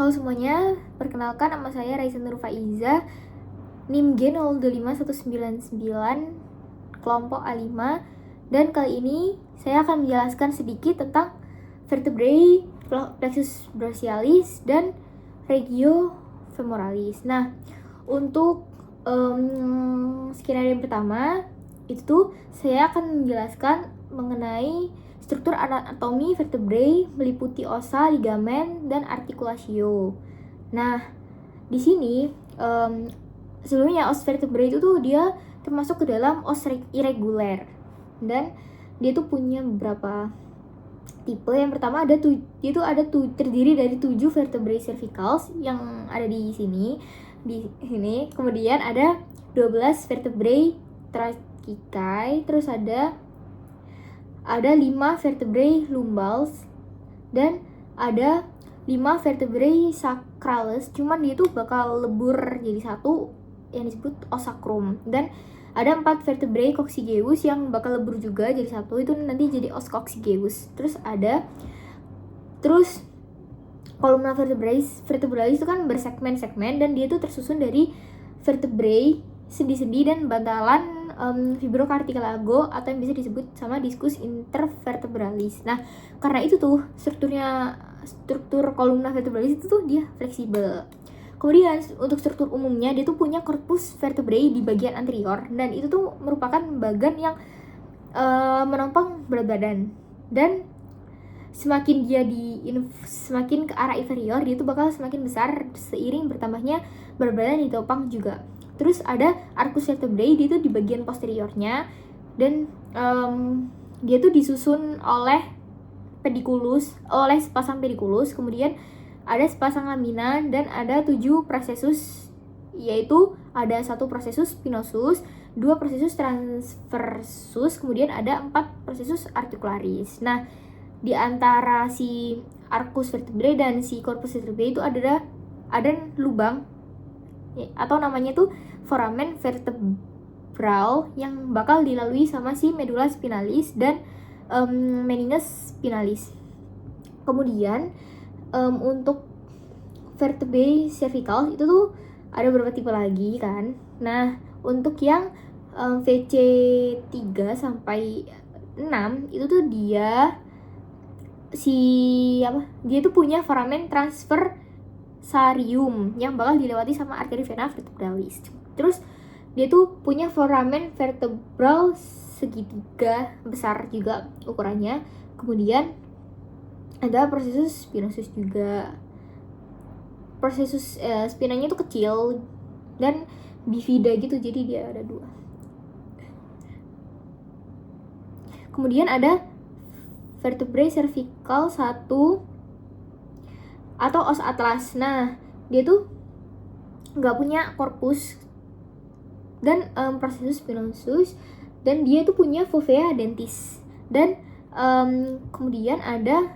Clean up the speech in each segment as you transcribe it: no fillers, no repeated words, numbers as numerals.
Halo semuanya, perkenalkan nama saya Raisa Nur Faiza, NIM G02599, kelompok A5, dan kali ini saya akan menjelaskan sedikit tentang vertebrae, plexus brachialis, dan regio femoralis. Nah, untuk skenario yang pertama, itu saya akan menjelaskan mengenai struktur anatomi vertebrae meliputi ossa, ligamen, dan artikulasio. Nah, di sini sebelumnya os vertebrae itu tuh dia termasuk ke dalam os irregular, dan dia tuh punya beberapa tipe. Yang pertama terdiri dari 7 vertebrae cervicals yang ada di sini. Kemudian ada 12 vertebrae tracheae, terus ada 5 vertebrae lumbals, dan ada 5 vertebrae sacralis, cuman dia tuh bakal lebur jadi satu yang disebut os sacrum, dan ada 4 vertebrae coccygeus yang bakal lebur juga jadi satu, itu nanti jadi os coccygeus. Terus kolumna vertebralis itu kan bersegmen-segmen, dan dia tuh tersusun dari vertebrae, sendi-sendi, dan bantalan fibrocartilago atau yang bisa disebut sama discus intervertebralis. Nah, karena itu tuh struktur kolumna vertebralis itu tuh dia fleksibel. Kemudian untuk struktur umumnya dia tuh punya corpus vertebrae di bagian anterior, dan itu tuh merupakan bagian yang menopang berat badan, dan semakin ke arah inferior dia tuh bakal semakin besar seiring bertambahnya berat badan ditopang juga. Terus ada arcus vertebrae, dia tuh di bagian posteriornya, dan dia tuh disusun oleh sepasang pediculus. Kemudian ada sepasang lamina, dan ada 7 processus, yaitu ada 1 processus spinosus, 2 processus transversus, kemudian ada 4 processus articularis. Nah, di antara si arcus vertebrae dan si corpus vertebrae itu ada lubang, atau namanya tuh foramen vertebral, yang bakal dilalui sama si medulla spinalis dan meninges spinalis. Kemudian untuk vertebrae cervical itu tuh ada beberapa tipe lagi kan. Nah, untuk yang VC3 sampai 6 itu tuh dia tuh punya foramen transversarium yang bakal dilewati sama arteri vena vertebralis. Terus dia tuh punya foramen vertebral segitiga besar juga ukurannya. Kemudian ada processus spinosus juga. Processus spinanya tuh kecil dan bifida gitu, jadi dia ada 2. Kemudian ada vertebrae cervical 1 atau os atlas. Nah, dia tuh nggak punya korpus dan processus spinosus, dan dia tuh punya fovea dentis. Dan kemudian ada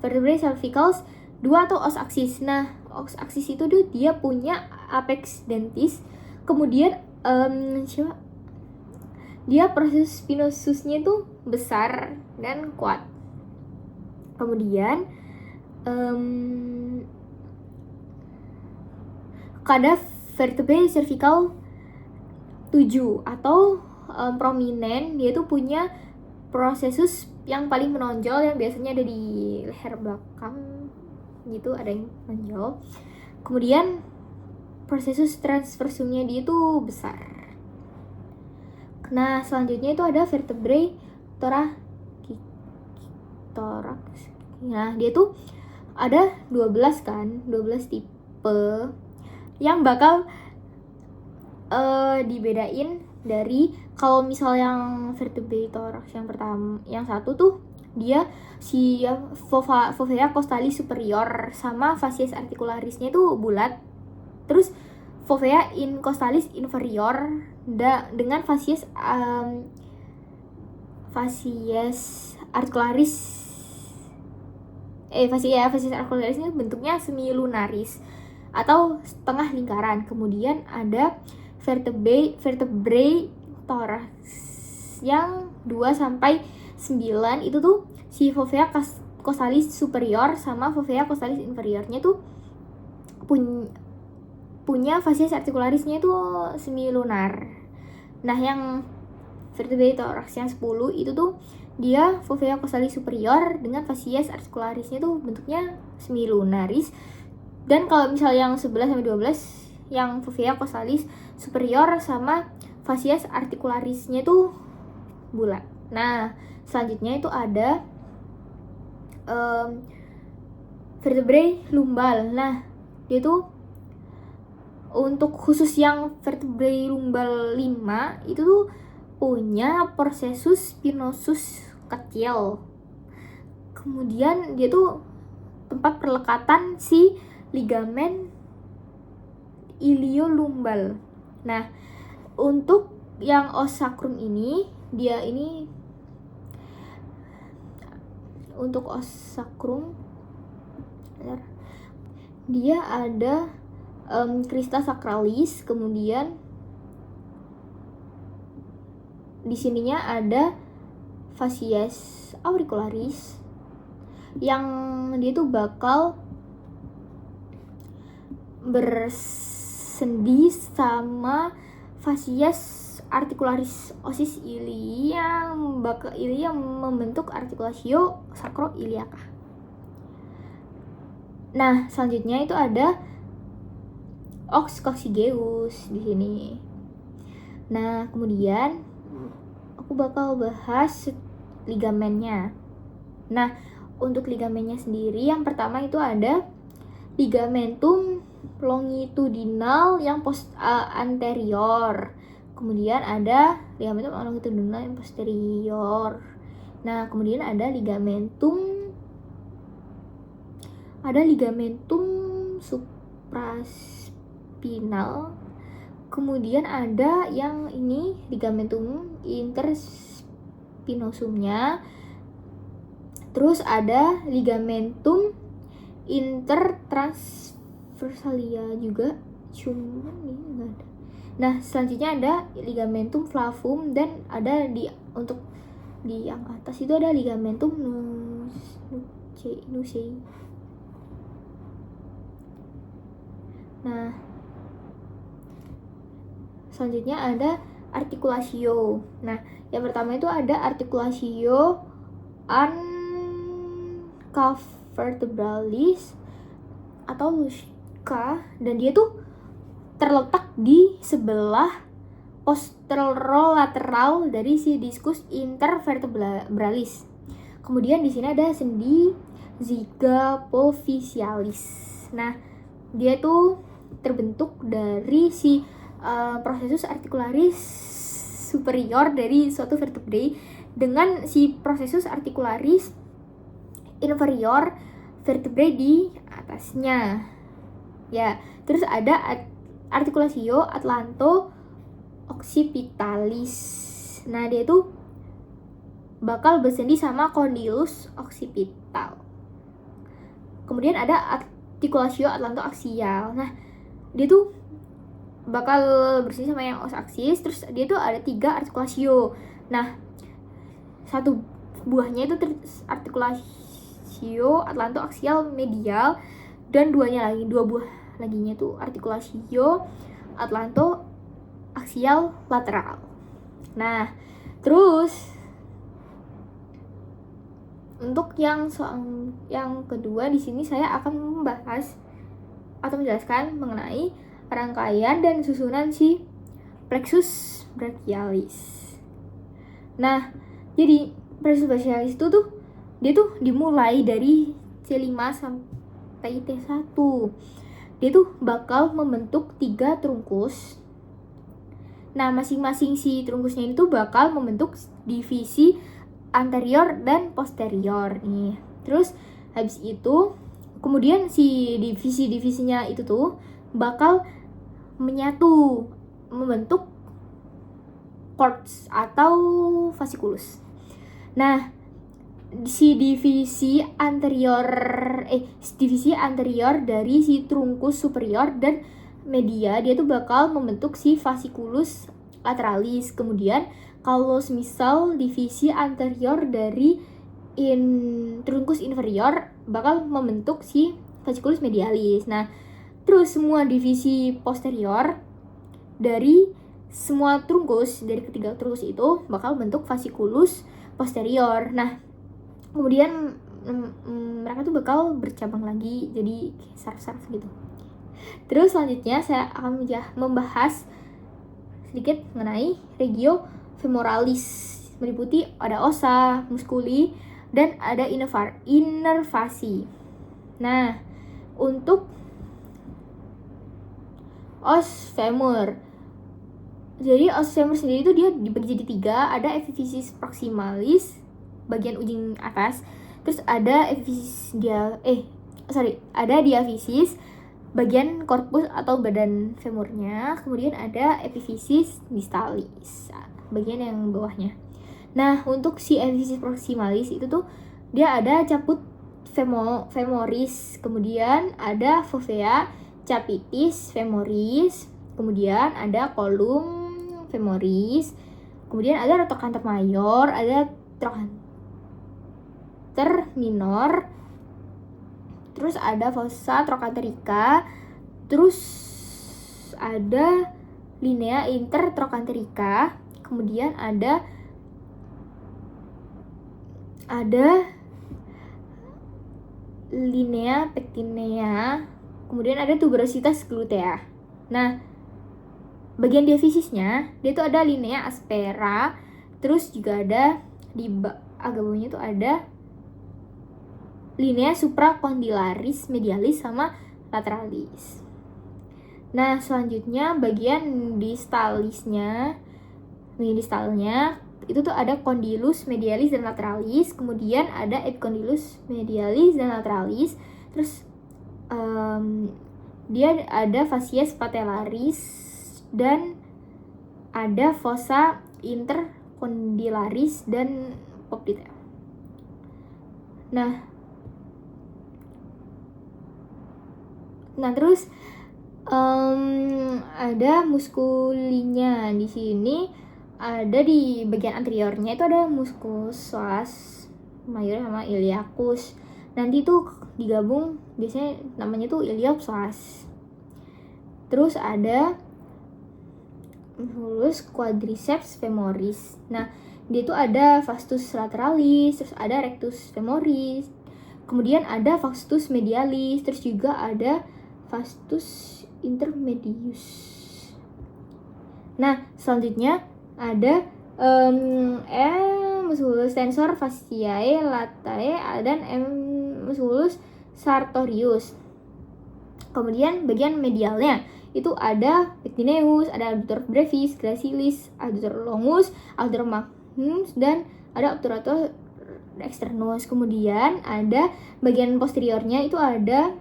vertebrae cervicals 2 atau os axis. Nah, os axis itu tuh dia punya apex dentis. Kemudian dia proses spinosusnya tuh besar dan kuat. Kemudian ada vertebrae cervical 7 atau prominent, dia tuh punya processus yang paling menonjol, yang biasanya ada di leher belakang gitu, ada yang menonjol. Kemudian processus transversumnya dia tuh besar. Nah, selanjutnya itu ada vertebrae thorax. Nah, dia tuh ada 12 tipe yang bakal dibedain dari, kalau misal yang vertebrae thorax yang pertama, yang satu tuh dia si fovea costalis superior sama facies articularisnya tuh bulat. Terus fovea costalis inferior dengan facies articularis facies articularis ini bentuknya semi lunaris atau setengah lingkaran. Kemudian ada vertebrae thorax yang 2 sampai 9 itu tuh si fovea costalis superior sama fovea costalis inferiornya tuh punya fasies articularisnya itu semilunar. Nah, yang vertebrae thorax yang 10 itu tuh dia fovea costalis superior dengan fasies articularisnya tuh bentuknya semilunaris. Dan kalau misalnya yang 11 sampai 12 yang fovea costalis superior sama fasies articularisnya tuh bulat. Nah, selanjutnya itu ada vertebrae lumbal. Nah, dia tuh untuk khusus yang vertebrae lumbal 5 itu tuh punya processus spinosus kecil. Kemudian dia tuh tempat perlekatan si ligamen iliolumbal. Nah, untuk yang os sacrum ini, untuk os sacrum dia ada crista sacralis, kemudian di sininya ada fasies auricularis yang dia tuh bakal bersendi sama fasies articularis osis ili yang membentuk articulatio sacroiliaca. Nah, selanjutnya itu ada ox coccygeus di sini. Nah, kemudian aku bakal bahas ligamennya. Nah, untuk ligamennya sendiri yang pertama itu ada ligamentum longitudinal yang anterior. Kemudian ada ligamentum longitudinal yang posterior. Nah, kemudian ada ligamentum supraspinal. Kemudian ada yang ini ligamentum interspinosumnya. Terus ada ligamentum intertransversalia juga, cuman ini enggak ada. Nah, selanjutnya ada ligamentum flavum dan ada untuk di yang atas itu ada ligamentum nuceae. Nah, selanjutnya ada articulatio. Nah, yang pertama itu ada articulatio ancavertebralis atau LUSCA, dan dia tuh terletak di sebelah posterolateral dari si discus intervertebralis. Kemudian di sini ada sendi zygapophysialis. Nah, dia tuh terbentuk dari si processus articularis superior dari suatu vertebrae dengan si processus articularis inferior vertebrae di atasnya. Ya, terus ada articulatio atlanto occipitalis. Nah, dia tuh bakal bersendi sama condylus occipital. Kemudian ada articulatio atlanto axial. Nah, dia tuh bakal bersendi sama yang os aksis. Terus dia tuh ada 3 articulatio. Nah, satu buahnya itu articulatio atlanto axial medial, dan dua buah laginya tuh articulatio atlanto axial lateral. Nah, terus untuk yang kedua di sini saya akan membahas atau menjelaskan mengenai rangkaian dan susunan si plexus brachialis. Nah, jadi plexus brachialis itu tuh dia tuh dimulai dari C5 sampai T1. Dia tuh bakal membentuk 3 trunkus. Nah, masing-masing si trunkusnya itu bakal membentuk divisi anterior dan posterior nih. Terus habis itu kemudian si divisi-divisinya itu tuh bakal menyatu membentuk cords atau fasciculus. Nah, si divisi anterior dari si trunkus superior dan media dia tuh bakal membentuk si fasciculus lateralis. Kemudian kalau semisal divisi anterior dari trunkus inferior bakal membentuk si fasciculus medialis. Nah, Terus semua divisi posterior dari semua trunkus, dari ketiga trunkus itu bakal bentuk fasciculus posterior. Nah, kemudian mereka tuh bakal bercabang lagi jadi saraf-saraf gitu. Terus selanjutnya saya akan membahas sedikit mengenai regio femoralis, meliputi ada ossa, muskuli, dan ada inervasi. Nah, untuk os femur, jadi os femur sendiri itu dia dibagi jadi 3, ada epiphysis proximalis bagian ujung atas, terus ada ada diaphysis bagian korpus atau badan femurnya, kemudian ada epiphysis distalis bagian yang bawahnya. Nah, untuk si epiphysis proximalis itu tuh dia ada caput femoris, kemudian ada fovea capitis femoris, kemudian ada kolum femoris, kemudian ada trochanter mayor, ada trochanter minor, terus ada fossa trochanterica, terus ada linea intertrochanterica, kemudian ada linea pectinea, kemudian ada tuberositas glutea. Nah, bagian diafisisnya dia tuh ada linea aspera, terus juga ada di agak bawahnya tuh ada linea supracondylaris medialis sama lateralis. Nah, selanjutnya bagian distalnya itu tuh ada condylus medialis dan lateralis, kemudian ada epicondylus medialis dan lateralis, terus dia ada fascia patellaris dan ada fossa intercondylaris dan popliteal. Nah terus ada muskulinya. Di sini ada di bagian anteriornya itu ada musculus psoas major sama iliacus. Nanti tuh digabung biasanya namanya tuh iliopsoas. Terus ada musculus quadriceps femoris. Nah, dia tuh ada vastus lateralis, terus ada rectus femoris, kemudian ada vastus medialis, terus juga ada vastus intermedius. Nah, selanjutnya ada musculus tensor fasciae latae dan musculus sartorius. Kemudian bagian medialnya itu ada pectineus, ada adductor brevis, gracilis, adductor longus, adductor magnus, dan ada obturator externus. Kemudian ada bagian posteriornya itu ada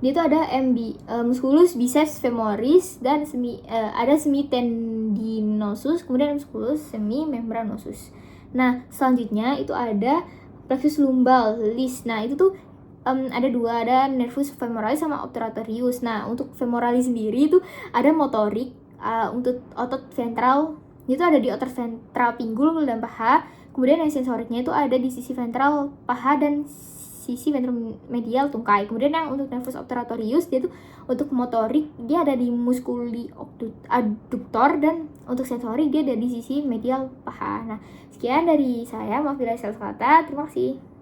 dia itu ada musculus biceps femoris dan ada semitendinosus, kemudian musculus semimembranosus. Nah, selanjutnya itu ada plexus lumbalis. Nah, itu tuh ada dua, ada nervus femoralis sama obturatorius. Nah, untuk femoralis sendiri itu ada motorik untuk otot ventral, itu ada di otot ventral pinggul dan paha. Kemudian yang sensoriknya itu ada di sisi ventral paha dan sisi ventral medial tungkai. Kemudian yang untuk nervus obturatorius dia tuh untuk motorik dia ada di musculi adductor, dan untuk sensorik dia ada di sisi medial paha. Nah, sekian dari saya, maaf bila salah kata. Terima kasih.